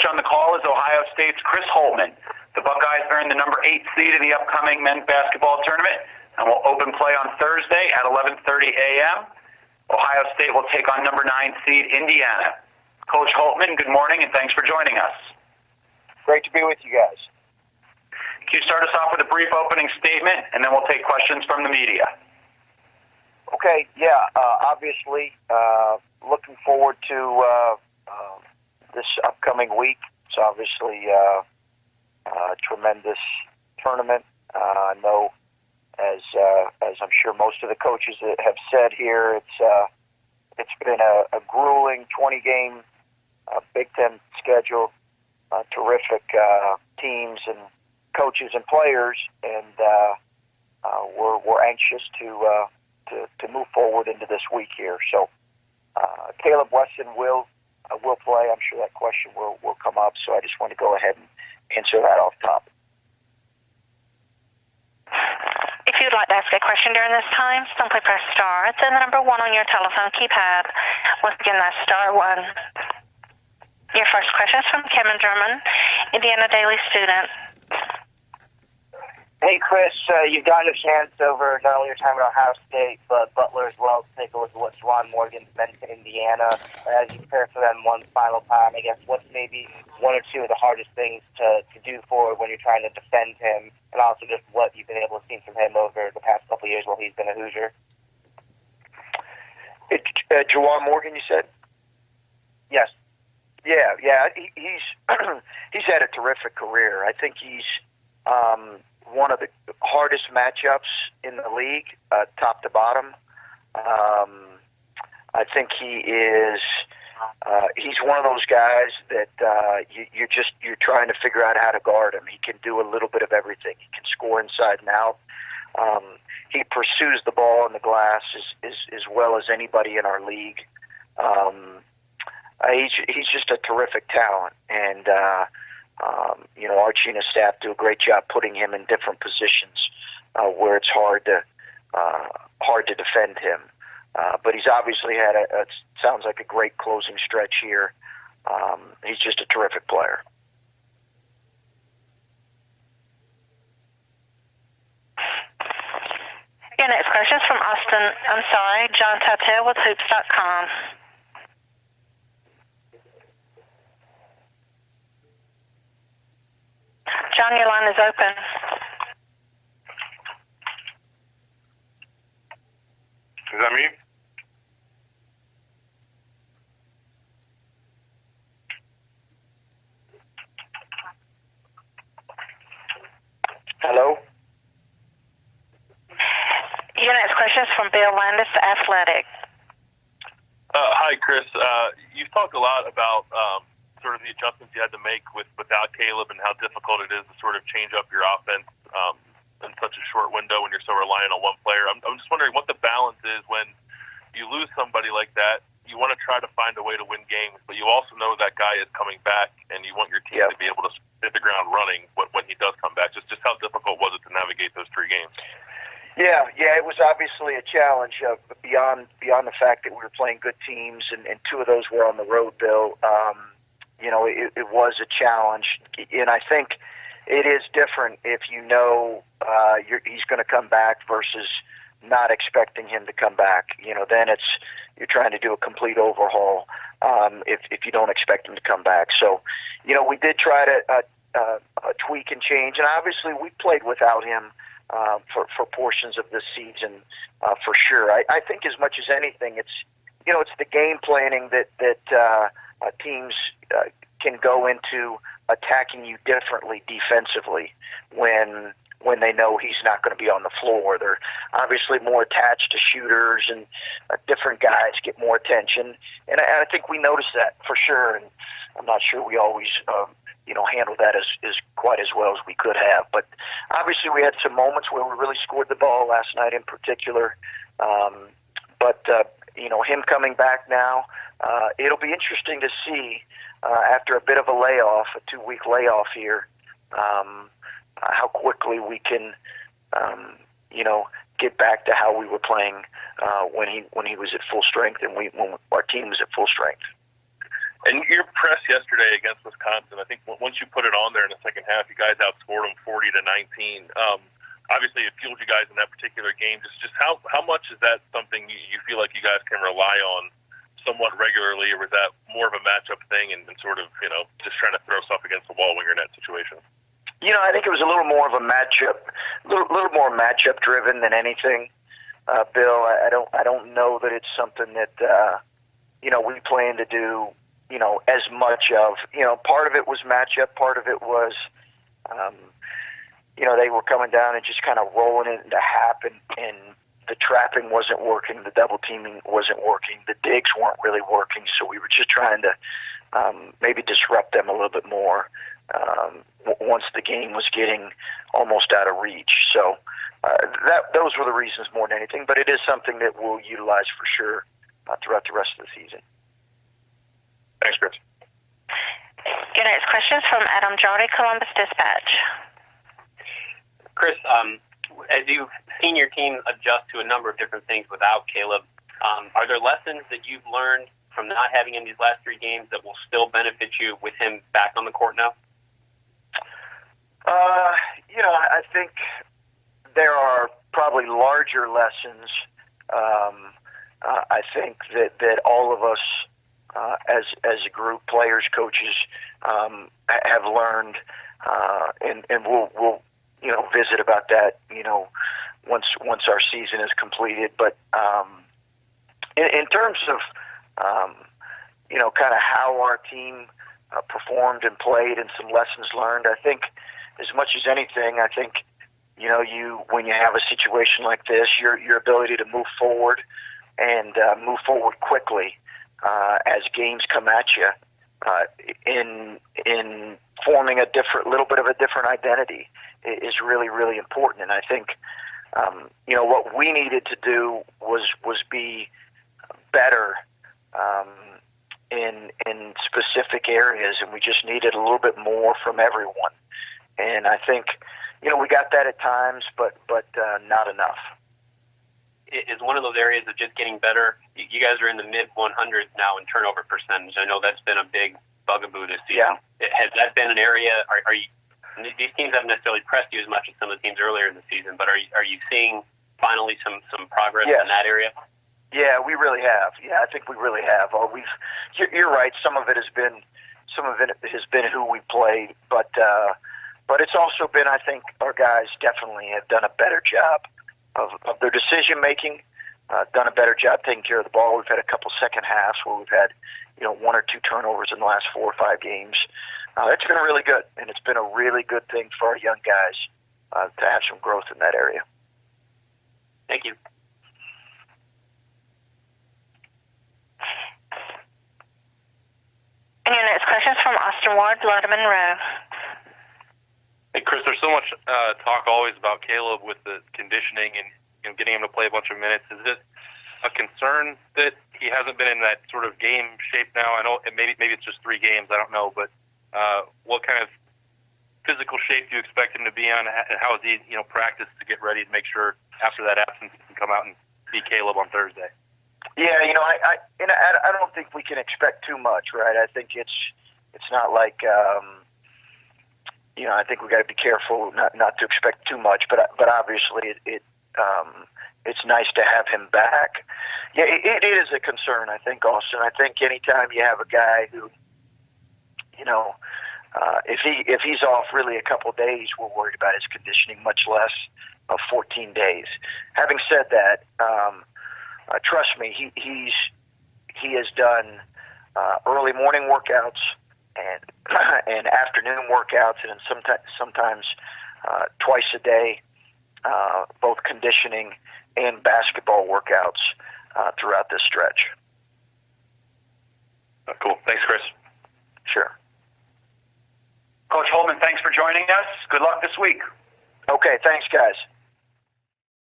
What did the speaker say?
coach on the call is Ohio State's Chris Holtmann. The Buckeyes earned the number 8 seed in the upcoming men's basketball tournament and will open play on Thursday at 11:30 a.m. Ohio State will take on number 9 seed Indiana. Coach Holtmann, good morning and thanks for joining us. Great to be with you guys. Can you start us off with a brief opening statement and then we'll take questions from the media? Okay, obviously looking forward to this upcoming week. It's obviously a tremendous tournament. I know, as I'm sure most of the coaches have said here, it's been a grueling 20-game Big Ten schedule, terrific teams and coaches and players, and we're anxious to move forward into this week here. So Kaleb Wesson will play. I'm sure that question will come up, so I just want to go ahead and answer that off top. If you'd like to ask a question during this time, simply press star, then the number 1 on your telephone keypad. Once again, that's star 1. Your first question is from Kevin German, Indiana Daily student. Hey, Chris, you've gotten a chance over not only your time at Ohio State, but Butler as well, to take a look at what Juwan Morgan's meant to Indiana. As you prepare for them one final time, I guess, what's maybe one or two of the hardest things to do forward when you're trying to defend him, and also just what you've been able to see from him over the past couple of years while he's been a Hoosier? Juwan Morgan, you said? Yes. Yeah, he's he's had a terrific career. I think he's one of the hardest matchups in the league, top to bottom. I think he is. He's one of those guys that you're trying to figure out how to guard him. He can do a little bit of everything. He can score inside and out. He pursues the ball in the glass as well as anybody in our league. He's just a terrific talent, and Archie and his staff do a great job putting him in different positions where it's hard to defend him. But he's obviously had sounds like a great closing stretch here. He's just a terrific player. Your next question is from John Tatel with Hoops.com. John, your line is open. Is that me? Hello? Your next question is from Bill Landis, Athletic. Hi, Chris. You've talked a lot about sort of the adjustments you had to make without Kaleb and how difficult it is to sort of change up your offense in such a short window when you're so reliant on one player. I'm just wondering what the balance is when you lose somebody like that. You want to try to find a way to win games, but you also know that guy is coming back, and you want your team to be able to hit the ground running when he does come back. Just how difficult was it to navigate those 3 games? Yeah, it was obviously a challenge beyond the fact that we were playing good teams, and 2 of those were on the road, Bill. It was a challenge, and I think it is different if you know he's going to come back versus not expecting him to come back. Then you're trying to do a complete overhaul if you don't expect him to come back. So, we did try to tweak and change, and obviously we played without him for portions of this season for sure. I think as much as anything, it's the game planning that teams can go into attacking you differently defensively when they know he's not going to be on the floor. They're obviously more attached to shooters, and different guys get more attention. And I think we noticed that for sure. And I'm not sure we always, handled that as quite as well as we could have. But obviously we had some moments where we really scored the ball last night in particular. Him coming back now, it'll be interesting to see after a bit of a layoff, a 2-week layoff here, how quickly we can, get back to how we were playing when he was at full strength and when our team was at full strength. And your press yesterday against Wisconsin, I think once you put it on there in the second half, you guys outscored them 40-19. Obviously, it fueled you guys in that particular game. Just how much is that something you feel like you guys can rely on somewhat regularly, or was that more of a matchup thing and sort of, just trying to throw stuff against the wall when you're in that situation? I think it was a little more of a matchup, little more matchup driven than anything. Bill, I don't know that it's something that we plan to do. As much of, part of it was matchup, part of it was, they were coming down and just kind of rolling it into hap, and the trapping wasn't working, the double teaming wasn't working, the digs weren't really working, so we were just trying to maybe disrupt them a little bit more once the game was getting almost out of reach. So those were the reasons more than anything, but it is something that we'll utilize for sure throughout the rest of the season. Thanks, Chris. Your next question is from Adam Jardy, Columbus Dispatch. Chris, as you've seen your team adjust to a number of different things without Kaleb, are there lessons that you've learned from not having him these last 3 games that will still benefit you with him back on the court now? I think there are probably larger lessons. I think that all of us, as a group, players, coaches, have learned, and we'll visit about that, once our season is completed. But in terms of kind of how our team performed and played, and some lessons learned, I think as much as anything, I think when you have a situation like this, your ability to move forward and move forward quickly as games come at you, in forming a little bit of a different identity is really, really important. And I think what we needed to do was be better in specific areas, and we just needed a little bit more from everyone. And I think we got that at times, but not enough. Is one of those areas of just getting better? You guys are in the mid-100s now in turnover percentage. I know that's been a big bugaboo this season. Yeah. Has that been an area? Are you? These teams haven't necessarily pressed you as much as some of the teams earlier in the season, but are you seeing finally some progress in that area? Yeah, we really have. Yeah, I think we really have. You're right. Some of it has been who we played, but it's also been, I think, our guys definitely have done a better job of their decision making, done a better job taking care of the ball. We've had a couple second halves where we've had 1 or 2 turnovers in the last 4 or 5 games. It's been really good, and it's been a really good thing for our young guys to have some growth in that area. Thank you. And your next question is from Austin Ward, Letterman Row. Hey, Chris, there's so much talk always about Kaleb with the conditioning and getting him to play a bunch of minutes. Is it a concern that he hasn't been in that sort of game shape now? I know maybe it's just 3 games, I don't know, but what kind of physical shape do you expect him to be on, and how is he practiced to get ready to make sure after that absence he can come out and be Kaleb on Thursday? Yeah, I don't think we can expect too much, right? I think it's not like I think we got to be careful not to expect too much, but obviously it's nice to have him back. Yeah, it is a concern, I think, Austin. I think anytime you have a guy who, if he's off really a couple of days, we're worried about his conditioning, much less of 14 days. Having said that, trust me, he has done early morning workouts and afternoon workouts, and sometimes twice a day, both conditioning and basketball workouts throughout this stretch. Cool. Thanks, Chris. Sure. Coach Holtmann, thanks for joining us. Good luck this week. Okay, thanks, guys.